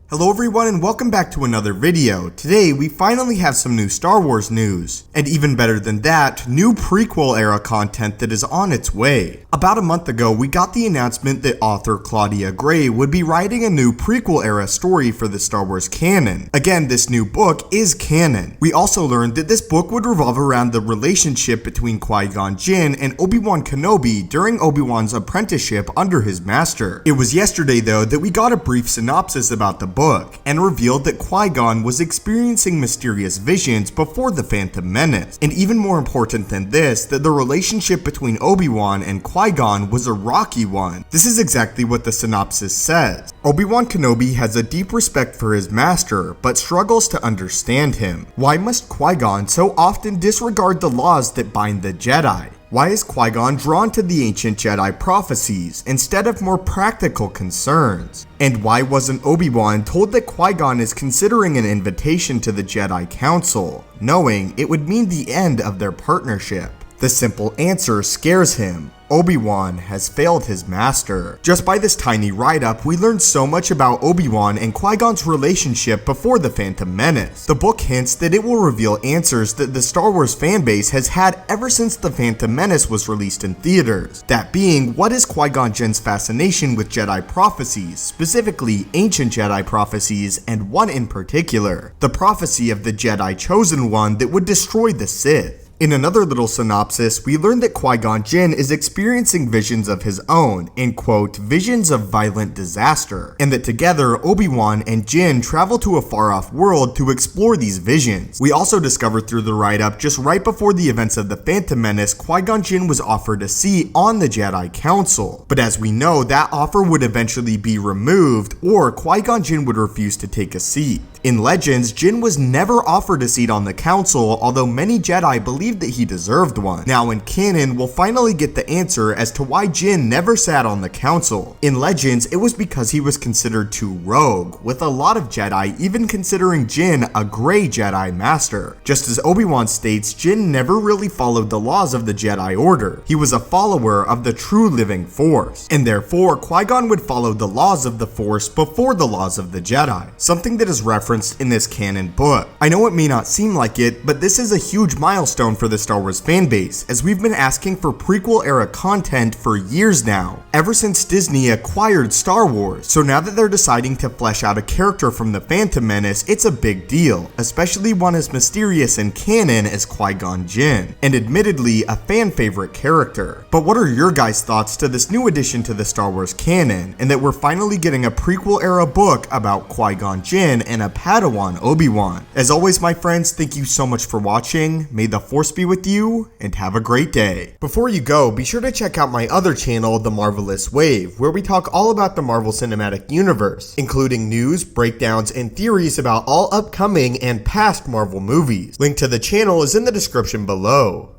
Hello everyone and welcome back to another video. Today we finally have some new Star Wars news. And even better than that, new prequel era content that is on its way. About a month ago we got the announcement that author Claudia Gray would be writing a new prequel era story for the Star Wars canon. Again, this new book is canon. We also learned that this book would revolve around the relationship between Qui-Gon Jinn and Obi-Wan Kenobi during Obi-Wan's apprenticeship under his master. It was yesterday though that we got a brief synopsis about the book and revealed that Qui-Gon was experiencing mysterious visions before the Phantom Menace. And even more important than this, that the relationship between Obi-Wan and Qui-Gon was a rocky one. This is exactly what the synopsis says. Obi-Wan Kenobi has a deep respect for his master, but struggles to understand him. Why must Qui-Gon so often disregard the laws that bind the Jedi? Why is Qui-Gon drawn to the ancient Jedi prophecies instead of more practical concerns? And why wasn't Obi-Wan told that Qui-Gon is considering an invitation to the Jedi Council, knowing it would mean the end of their partnership? The simple answer scares him. Obi-Wan has failed his master. Just by this tiny write-up, we learned so much about Obi-Wan and Qui-Gon's relationship before the Phantom Menace. The book hints that it will reveal answers that the Star Wars fanbase has had ever since the Phantom Menace was released in theaters. That being, what is Qui-Gon Jinn's fascination with Jedi prophecies, specifically ancient Jedi prophecies, and one in particular, the prophecy of the Jedi Chosen One that would destroy the Sith. In another little synopsis, we learned that Qui-Gon Jinn is experiencing visions of his own, in quote, visions of violent disaster, and that together Obi-Wan and Jinn travel to a far-off world to explore these visions. We also discovered through the write-up, just right before the events of the Phantom Menace, Qui-Gon Jinn was offered a seat on the Jedi Council. But as we know, that offer would eventually be removed, or Qui-Gon Jinn would refuse to take a seat. In Legends, Jinn was never offered a seat on the council, although many Jedi believed that he deserved one. Now in canon, we'll finally get the answer as to why Jinn never sat on the council. In Legends, it was because he was considered too rogue, with a lot of Jedi even considering Jinn a gray Jedi master. Just as Obi-Wan states, Jinn never really followed the laws of the Jedi Order. He was a follower of the true living Force, and therefore Qui-Gon would follow the laws of the Force before the laws of the Jedi, something that is referenced in this canon book. I know it may not seem like it, but this is a huge milestone for the Star Wars fanbase, as we've been asking for prequel era content for years now, ever since Disney acquired Star Wars. So now that they're deciding to flesh out a character from the Phantom Menace, it's a big deal, especially one as mysterious and canon as Qui-Gon Jinn, and admittedly a fan favorite character. But what are your guys' thoughts to this new addition to the Star Wars canon, and that we're finally getting a prequel era book about Qui-Gon Jinn and a Padawan Obi-Wan? As always, my friends, thank you so much for watching. May the Force be with you, and have a great day. Before you go, be sure to check out my other channel, The Marvelous Wave, where we talk all about the Marvel Cinematic Universe, including news, breakdowns, and theories about all upcoming and past Marvel movies. Link to the channel is in the description below.